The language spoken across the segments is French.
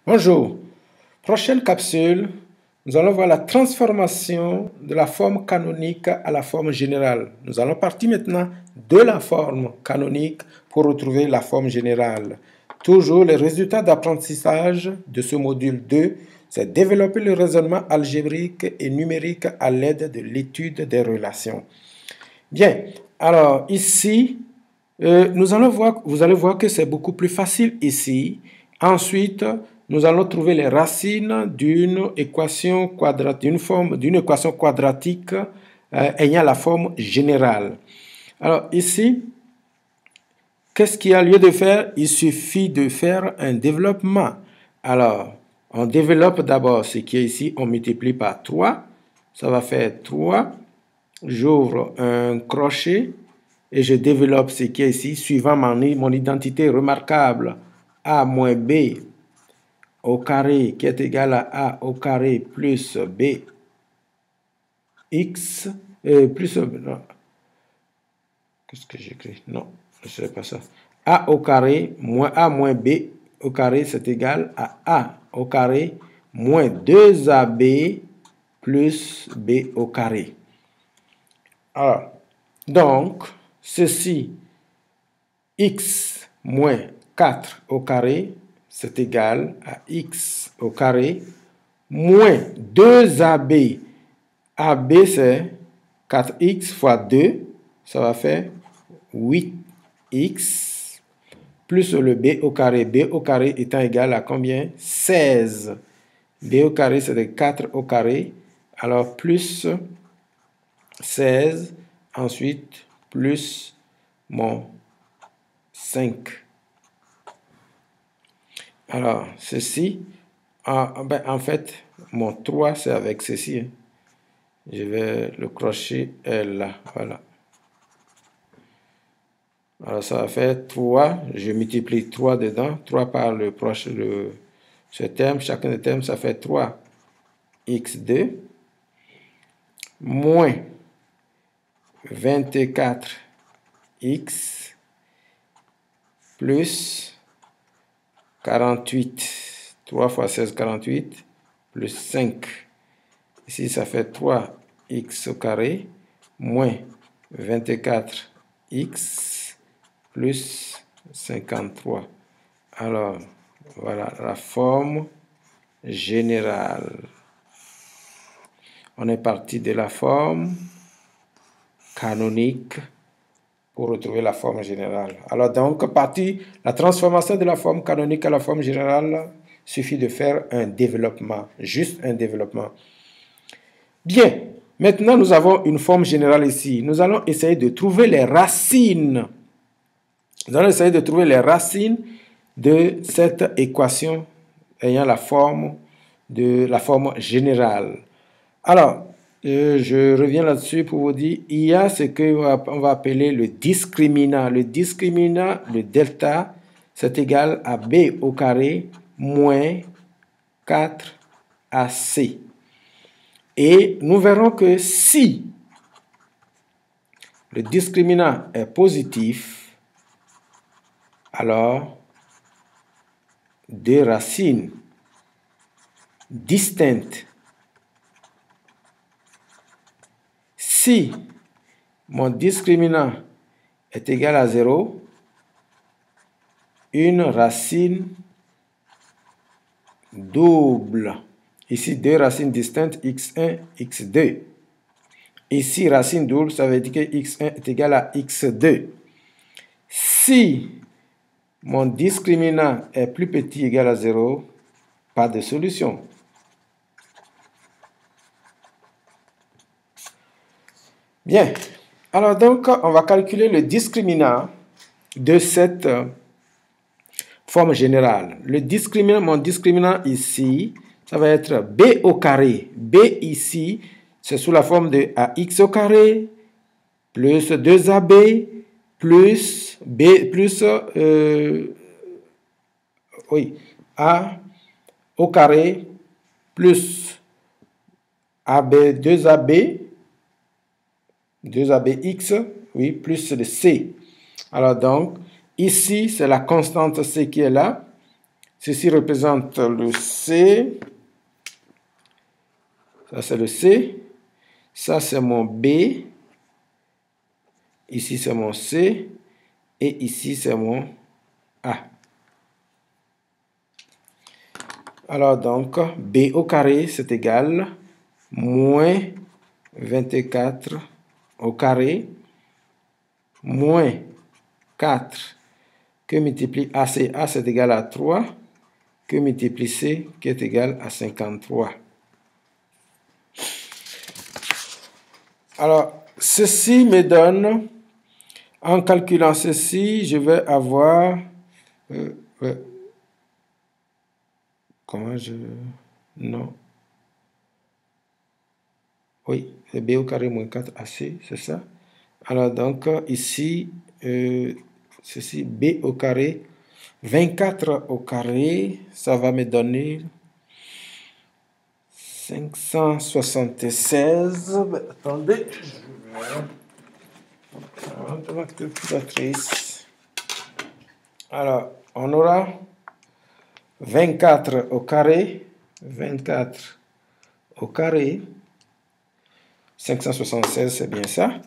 Bonjour. Prochaine capsule, nous allons voir la transformation de la forme canonique à la forme générale. Nous allons partir maintenant de la forme canonique pour retrouver la forme générale. Toujours les résultats d'apprentissage de ce module 2, c'est développer le raisonnement algébrique et numérique à l'aide de l'étude des relations. Bien, alors ici, vous allez voir que c'est beaucoup plus facile ici. Ensuite, nous allons trouver les racines d'une équation quadratique ayant la forme générale. Alors ici, qu'est-ce qu'il y a lieu de faire? Il suffit de faire un développement. Alors, on développe d'abord ce qui est ici, on multiplie par 3. Ça va faire 3. J'ouvre un crochet et je développe ce qui est ici, suivant mon identité remarquable a moins b au carré qui est égal à a au carré plus b x plus non. Qu'est-ce que j'écris? Non, je ne sais pas ça. A au carré moins a moins b au carré, c'est égal à a au carré moins 2ab plus b au carré. Alors, donc, ceci, x moins 4 au carré, c'est égal à x au carré moins 2ab. AB, c'est 4x fois 2, ça va faire 8x plus le b au carré. B au carré étant égal à combien? 16. B au carré, c'est 4 au carré. Alors, plus 16, ensuite, plus mon 5. Alors, ceci, en fait, mon 3, c'est avec ceci. Je vais le crochet là, voilà. Alors, ça va faire 3, je multiplie 3 dedans, 3 par ce terme, chacun des termes, ça fait 3x2 moins 24x plus 48, 3 fois 16, 48, plus 5. Ici, ça fait 3x au carré, moins 24x, plus 53. Alors, voilà la forme générale. On est parti de la forme canonique pour retrouver la forme générale. Alors donc, la transformation de la forme canonique à la forme générale, suffit de faire un développement, juste un développement. Bien, maintenant nous avons une forme générale ici. Nous allons essayer de trouver les racines. Nous allons essayer de trouver les racines de cette équation ayant la forme générale. Alors, je reviens là-dessus pour vous dire, il y a ce qu'on va appeler le discriminant. Le discriminant, le delta, c'est égal à b au carré moins 4ac. Et nous verrons que si le discriminant est positif, alors deux racines distinctes. Si mon discriminant est égal à 0, une racine double. Ici, deux racines distinctes, x1, x2. Ici, racine double, ça veut dire que x1 est égal à x2. Si mon discriminant est plus petit ou égal à 0, pas de solution. Bien, alors donc, on va calculer le discriminant de cette forme générale. Mon discriminant ici, ça va être b au carré. B ici, c'est sous la forme de ax au carré plus 2ab plus b plus a au carré plus ab 2abx, oui, plus le c. Alors donc, ici, c'est la constante c qui est là. Ceci représente le C. Ça, c'est le C. Ça, c'est mon B. Ici, c'est mon C. Et ici, c'est mon A. Alors, donc, B au carré, c'est égal moins 24 au carré moins 4 que multiplie AC. A, c'est égal à 3 que multiplie C, qui est égal à 53. Alors, ceci me donne, en calculant ceci, je vais avoir... comment je... Non. Oui, c'est B au carré moins 4AC, c'est ça. Alors, donc, ici, ceci, B au carré, 24 au carré, ça va me donner 576. Attendez, je vais ma calculatrice. Alors, on aura 24 au carré, 24 au carré, 576, c'est bien ça,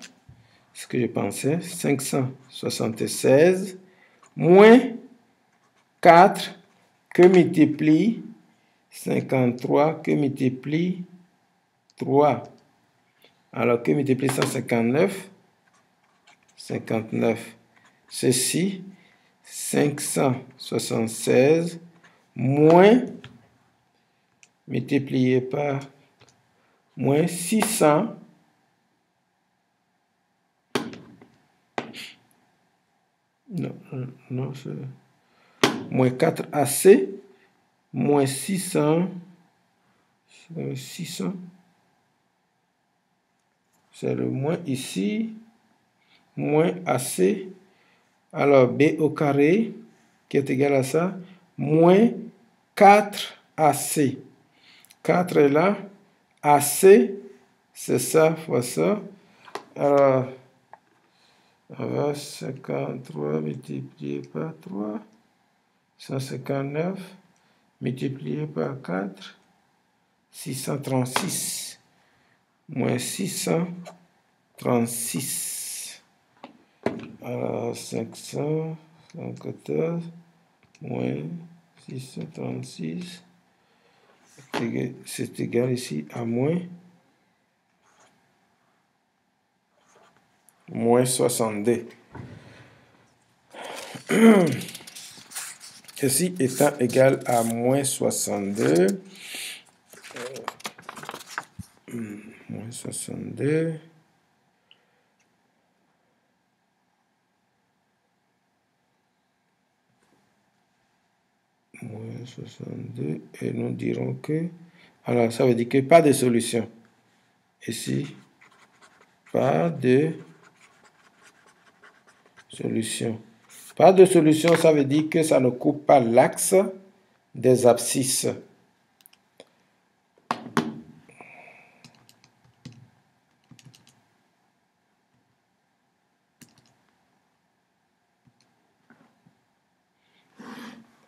ce que je pensais, 576 moins 4 que multiplie 53, que multiplie 3. Alors, que multiplie 159, 59. Ceci, 576 moins, multiplié par, moins 600. Non, c'est moins 4AC, moins 600, 600, c'est le moins ici, moins AC, alors B au carré, qui est égal à ça, moins 4AC. 4 est là, AC, c'est ça fois ça, alors, on va 53 multiplié par 3, 159 multiplié par 4, 636, moins 636. Alors, 514 moins 636, c'est égal ici à moins 62. Ceci étant égal à moins 62, moins 62, moins 62, et nous dirons que, alors ça veut dire que pas de solution. Ici, pas de solution. Pas de solution, ça veut dire que ça ne coupe pas l'axe des abscisses.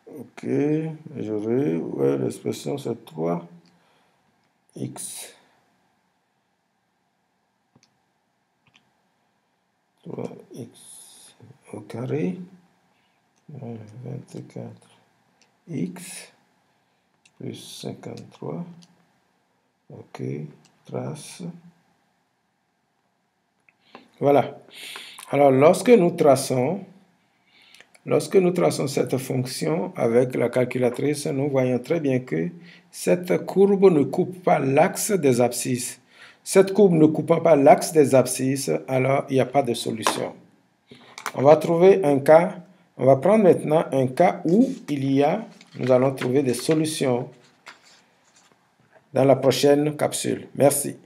Ok, j'aurai, ouais, l'expression c'est 3x. 3x au carré, 24x plus 53. Ok, trace. Voilà. Alors, lorsque nous traçons cette fonction avec la calculatrice, nous voyons très bien que cette courbe ne coupe pas l'axe des abscisses. Cette courbe ne coupant pas l'axe des abscisses, alors il n'y a pas de solution. On va trouver un cas, on va prendre maintenant un cas où nous allons trouver des solutions dans la prochaine capsule. Merci.